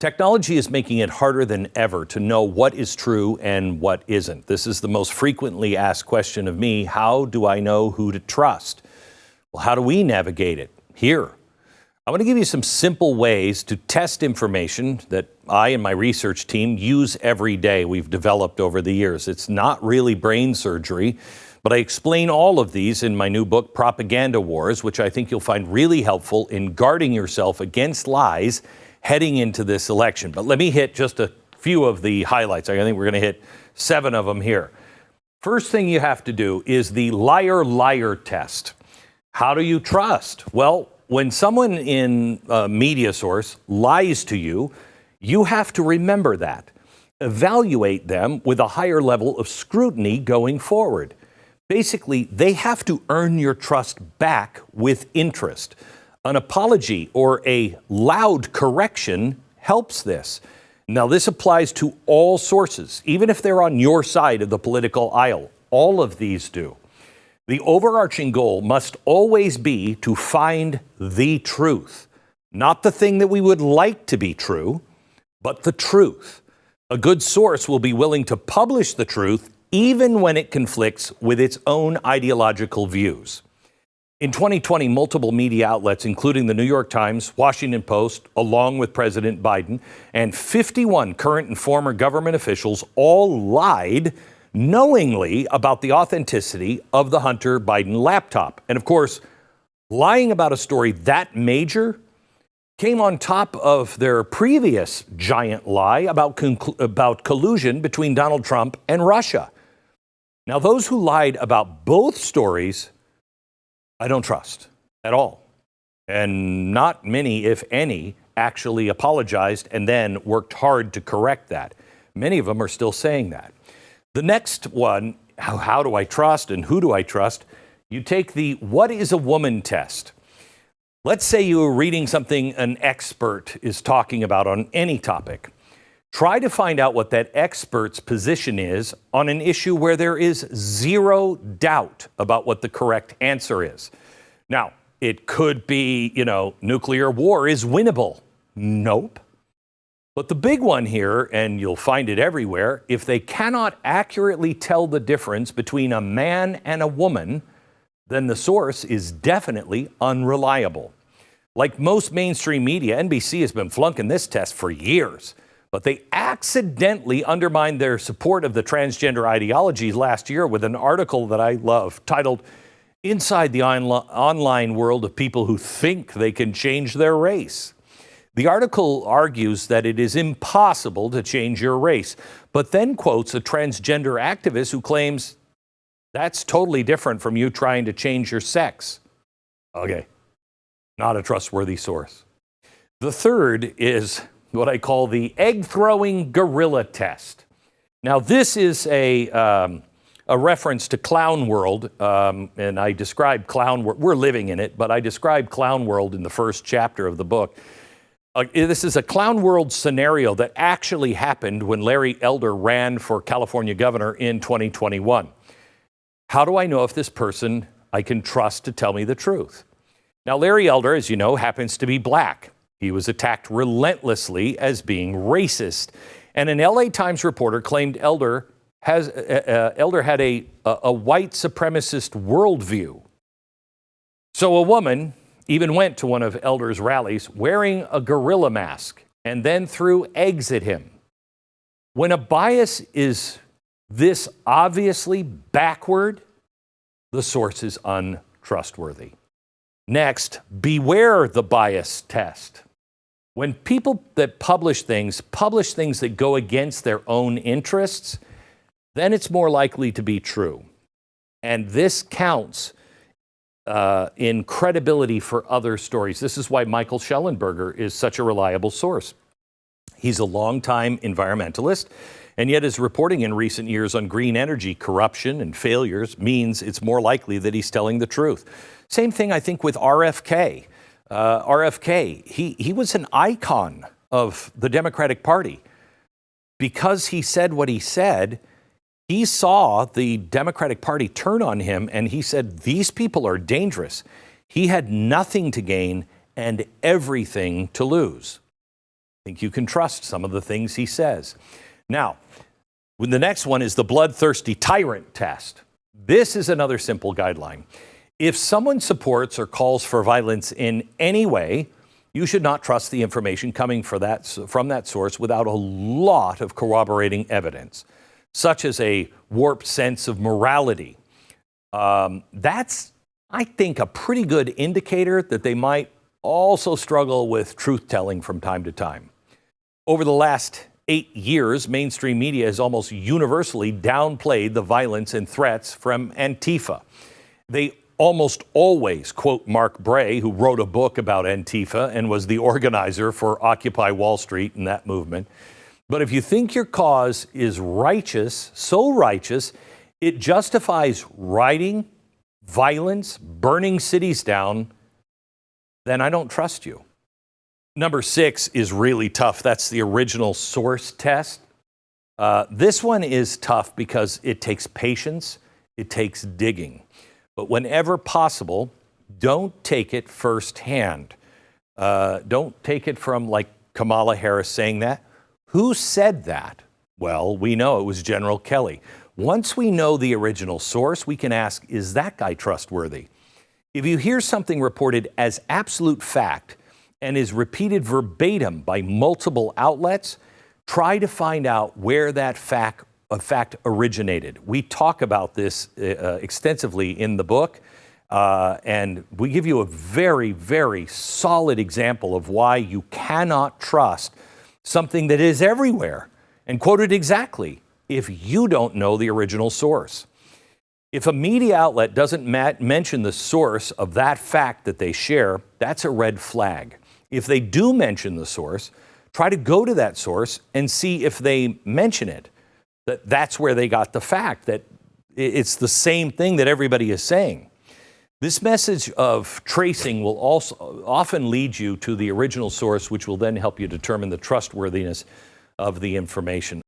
Technology is making it harder than ever to know what is true and what isn't. This is the most frequently asked question of me. How do I know who to trust? Well, how do we navigate it? Here, I want to give you some simple ways to test information that I and my research team use every day. We've developed over the years. It's not really brain surgery, but I explain all of these in my new book, Propaganda Wars, which I think you'll find really helpful in guarding yourself against lies heading into this election. But let me hit just a few of the highlights. I think we're going to hit 7 of them here. First thing you have to do is the liar-liar test. How do you trust? Well, when someone in a media source lies to you, you have to remember that. Evaluate them with a higher level of scrutiny going forward. Basically, they have to earn your trust back with interest. An apology or a loud correction helps this. Now, this applies to all sources, even if they're on your side of the political aisle. All of these do. The overarching goal must always be to find the truth, not the thing that we would like to be true, but the truth. A good source will be willing to publish the truth even when it conflicts with its own ideological views. In 2020, multiple media outlets, including the New York Times, Washington Post, along with President Biden, and 51 current and former government officials all lied knowingly about the authenticity of the Hunter Biden laptop. And of course, lying about a story that major came on top of their previous giant lie about collusion between Donald Trump and Russia. Now, those who lied about both stories, I don't trust at all. And not many, if any, actually apologized and then worked hard to correct that. Many of them are still saying that. The next one, how do I trust and who do I trust? You take the what is a woman test. Let's say you are reading something an expert is talking about on any topic. Try to find out what that expert's position is on an issue where there is zero doubt about what the correct answer is. Now, it could be, nuclear war is winnable. Nope. But the big one here, and you'll find it everywhere, if they cannot accurately tell the difference between a man and a woman, then the source is definitely unreliable. Like most mainstream media, NBC has been flunking this test for years. But they accidentally undermined their support of the transgender ideology last year with an article that I love titled, "Inside the Online World of People Who Think They Can Change Their Race." The article argues that it is impossible to change your race, but then quotes a transgender activist who claims that's totally different from you trying to change your sex. Okay, not a trustworthy source. The third is what I call the egg-throwing gorilla test. Now, this is a reference to Clown World, and I describe Clown World. We're living in it, but I describe Clown World in the first chapter of the book. This is a Clown World scenario that actually happened when Larry Elder ran for California governor in 2021. How do I know if this person I can trust to tell me the truth? Now, Larry Elder, as you know, happens to be black. He was attacked relentlessly as being racist. And an LA Times reporter claimed Elder had a white supremacist worldview. So a woman even went to one of Elder's rallies wearing a gorilla mask and then threw eggs at him. When a bias is this obviously backward, the source is untrustworthy. Next, beware the bias test. When people that publish things that go against their own interests, then it's more likely to be true. And this counts in credibility for other stories. This is why Michael Schellenberger is such a reliable source. He's a longtime environmentalist, and yet his reporting in recent years on green energy corruption and failures means it's more likely that he's telling the truth. Same thing, I think, with RFK. RFK, he was an icon of the Democratic Party. Because he said what he said, he saw the Democratic Party turn on him, and he said, these people are dangerous. He had nothing to gain and everything to lose. think you can trust some of the things he says. Now, the next one is the bloodthirsty tyrant test. This is another simple guideline. If someone supports or calls for violence in any way, you should not trust the information coming from that source without a lot of corroborating evidence, such as a warped sense of morality. That's, I think, a pretty good indicator that they might also struggle with truth-telling from time to time. Over the last 8 years, mainstream media has almost universally downplayed the violence and threats from Antifa. They almost always quote Mark Bray, who wrote a book about Antifa and was the organizer for Occupy Wall Street and that movement. But if you think your cause is righteous, so righteous, it justifies rioting, violence, burning cities down, then I don't trust you. Number 6 is really tough. That's the original source test. This one is tough because it takes patience, it takes digging. But whenever possible, don't take it firsthand. Don't take it from like Kamala Harris saying that. Who said that? Well, we know it was General Kelly. Once we know the original source, we can ask, is that guy trustworthy? If you hear something reported as absolute fact and is repeated verbatim by multiple outlets, try to find out where that fact originated. We talk about this extensively in the book, and we give you a very, very solid example of why you cannot trust something that is everywhere and quoted exactly if you don't know the original source. If a media outlet doesn't mention the source of that fact that they share, that's a red flag. If they do mention the source, try to go to that source and see if they mention it. That's where they got the fact, that it's the same thing that everybody is saying. This message of tracing will also often lead you to the original source, which will then help you determine the trustworthiness of the information.